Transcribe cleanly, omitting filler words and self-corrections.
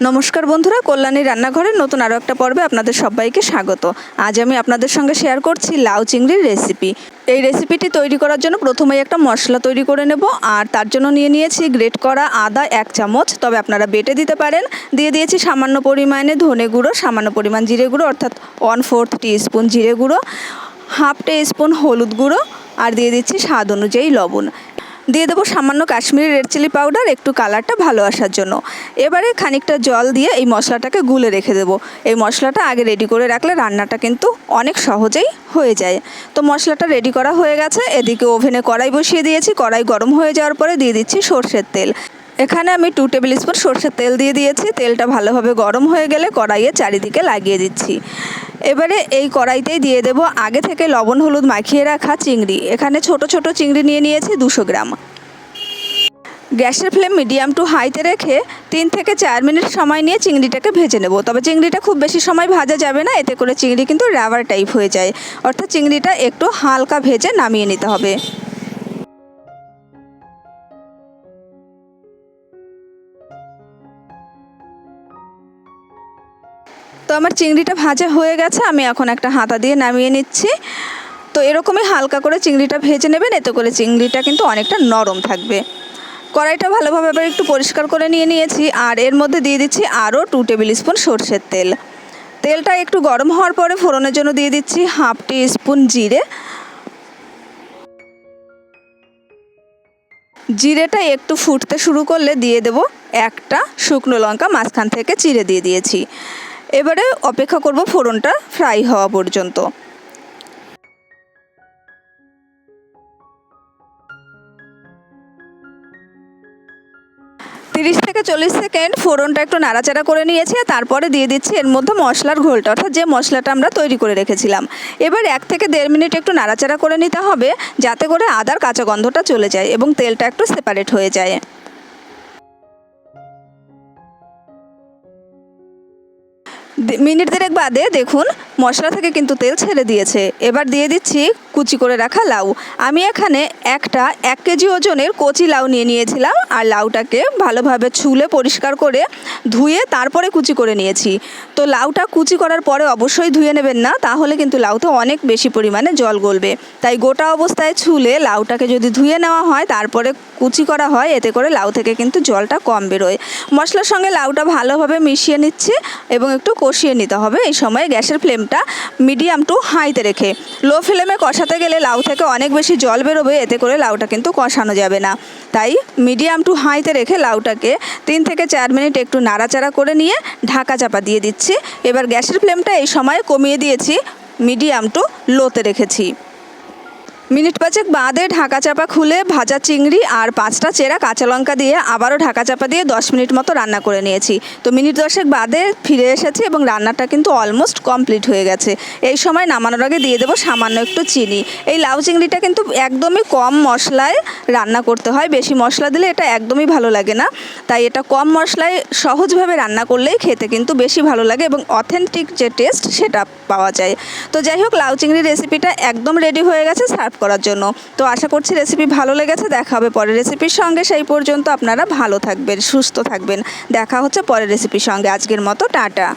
নমস্কার বন্ধুরা, কল্যাণী রান্নাঘরের নতুন আরও একটা পর্বে আপনাদের সবাইকে স্বাগত। আজ আমি আপনাদের সঙ্গে শেয়ার করছি লাউ চিংড়ির রেসিপি। এই রেসিপিটি তৈরি করার জন্য প্রথমেই একটা মশলা তৈরি করে নেব, আর তার জন্য নিয়েছি গ্রেট করা আদা 1 চামচ, তবে আপনারা বেটে দিতে পারেন। দিয়ে দিয়েছি সামান্য পরিমাণে ধনে গুঁড়ো, সামান্য পরিমাণ জিরে গুঁড়ো অর্থাৎ 1/4 টিস্পুন জিরে গুঁড়ো, 1/2 টিস্পুন হলুদ গুঁড়ো, আর দিয়ে দিচ্ছি স্বাদ অনুযায়ী লবণ। দিয়ে দেবো সামান্য কাশ্মীরি রেড চিলি পাউডার, একটু কালারটা ভালো আসার জন্য। এবারে খানিকটা জল দিয়ে এই মশলাটাকে গুলে রেখে দেবো। এই মশলাটা আগে রেডি করে রাখলে রান্নাটা কিন্তু অনেক সহজেই হয়ে যায়। তো মশলাটা রেডি করা হয়ে গেছে। এদিকে ওভেনে কড়াই বসিয়ে দিয়েছি। কড়াই গরম হয়ে যাওয়ার পরে দিয়ে দিচ্ছি সরষের তেল। এখানে আমি 2 টেবিল স্পুন সরষের তেল দিয়ে দিয়েছি। তেলটা ভালোভাবে গরম হয়ে গেলে কড়াইয়ের চারিদিকে লাগিয়ে দিচ্ছি। এবারে এই কড়াইতেই দিয়ে দেব আগে থেকে লবণ হলুদ মাখিয়ে রাখা চিংড়ি। এখানে ছোট ছোট চিংড়ি নিয়ে নিয়েছি 200 গ্রাম। গ্যাসের ফ্লেম মিডিয়াম টু হাইতে রেখে 3 থেকে 4 মিনিট সময় নিয়ে চিংড়িটাকে ভেজে নেব। তবে চিংড়িটা খুব বেশি সময় ভাজা যাবে না, এতে করে চিংড়ি কিন্তু রাবার টাইপ হয়ে যায়। অর্থাৎ চিংড়িটা একটু হালকা ভেজে নামিয়ে নিতে হবে। তো আমার চিংড়িটা ভাজা হয়ে গেছে, আমি এখন একটা হাতা দিয়ে নামিয়ে নিচ্ছি। তো এরকমই হালকা করে চিংড়িটা ভেজে নেবেন, এতে করে চিংড়িটা কিন্তু অনেকটা নরম থাকবে। কড়াইটা ভালোভাবে এবার একটু পরিষ্কার করে নিয়েছি, আর এর মধ্যে দিয়ে দিচ্ছি আরও 2 টেবিল স্পুন সরষের তেল। তেলটা একটু গরম হওয়ার পরে ফোড়নের জন্য দিয়ে দিচ্ছি 1/2 টিস্পুন জিরে। জিরেটা একটু ফুটতে শুরু করলে দিয়ে দেব একটা শুকনো লঙ্কা মাঝখান থেকে চিড়ে দিয়ে দিয়েছি। এবারে অপেক্ষা করব ফোড়নটা ফ্রাই হওয়া পর্যন্ত। 30 থেকে 40 সেকেন্ড ফোড়নটা একটু নাড়াচাড়া করে নিয়েছি। তারপরে দিয়ে দিচ্ছি এর মধ্যে মশলার ঘোলটা, অর্থাৎ যে মশলাটা আমরা তৈরি করে রেখেছিলাম। এবার 1 থেকে 1.5 মিনিট একটু নাড়াচাড়া করে নিতে হবে, যাতে করে আদার কাঁচা গন্ধটা চলে যায় এবং তেলটা একটু সেপারেট হয়ে যায়। মিনিট 2 বাদে দেখুন মশলা থেকে কিন্তু তেল ছেড়ে দিয়েছে। এবার দিয়ে দিচ্ছি কুচি করে রাখা লাউ। আমি এখানে 1 কেজি ওজনের কচি লাউ নিয়েছিলাম, আর লাউটাকে ভালোভাবে ছুলে পরিষ্কার করে ধুয়ে তারপরে কুচি করে নিয়েছি। তো লাউটা কুচি করার পরে অবশ্যই ধুয়ে নেবেন না, তাহলে কিন্তু লাউতে অনেক বেশি পরিমাণে জল গলবে। তাই গোটা অবস্থায় ছুলে লাউটাকে যদি ধুয়ে নেওয়া হয় তারপরে কুচি করা হয়, এতে করে লাউ থেকে কিন্তু জলটা কম বেরোয়। মশলার সঙ্গে লাউটা ভালোভাবে মিশিয়ে নিচ্ছি এবং একটু কষিয়ে নিতে হবে। এই সময় গ্যাসের ফ্লেমটা মিডিয়াম টু হাইতে রেখে, লো ফ্লেমে কষাতে গেলে লাউ থেকে অনেক বেশি জল বেরোবে, এতে করে লাউটা কিন্তু কষানো যাবে না। তাই মিডিয়াম টু হাইতে রেখে লাউটাকে 3 থেকে 4 মিনিট একটু নাড়াচাড়া করে নিয়ে ঢাকা চাপা দিয়ে দিচ্ছি। এবার গ্যাসের ফ্লেমটা এই সময় কমিয়ে দিয়েছি, মিডিয়াম টু লোতে রেখেছি। মিনিট 5 বাদে ঢাকা চাপা খুলে ভাজা চিংড়ি আর 5টা চেরা কাঁচা লঙ্কা দিয়ে আবারও ঢাকা চাপা দিয়ে 10 মিনিট মতো রান্না করে নিয়েছি। তো মিনিট 10 বাদে ফিরে এসেছি এবং রান্নাটা কিন্তু অলমোস্ট কমপ্লিট হয়ে গেছে। এই সময় নামানোর আগে দিয়ে দেবো সামান্য একটু চিনি। এই লাউ চিংড়িটা কিন্তু একদমই কম মশলায় রান্না করতে হয়, বেশি মশলা দিলে এটা একদমই ভালো লাগে না। তাই এটা কম মশলায় সহজভাবে রান্না করলেই খেতে কিন্তু বেশি ভালো লাগে এবং অথেন্টিক যে টেস্ট সেটা পাওয়া যায়। তো যাই হোক, লাউ চিংড়ি রেসিপিটা একদম রেডি হয়ে গেছে সার্ভ করার জন্য। তো আশা করছি রেসিপি ভালো লেগেছে। দেখা হবে পরের রেসিপির সঙ্গে। সেই পর্যন্ত আপনারা ভালো থাকবেন, সুস্থ থাকবেন। দেখা হচ্ছে পরের রেসিপির সঙ্গে। আজকের মতো টাটা।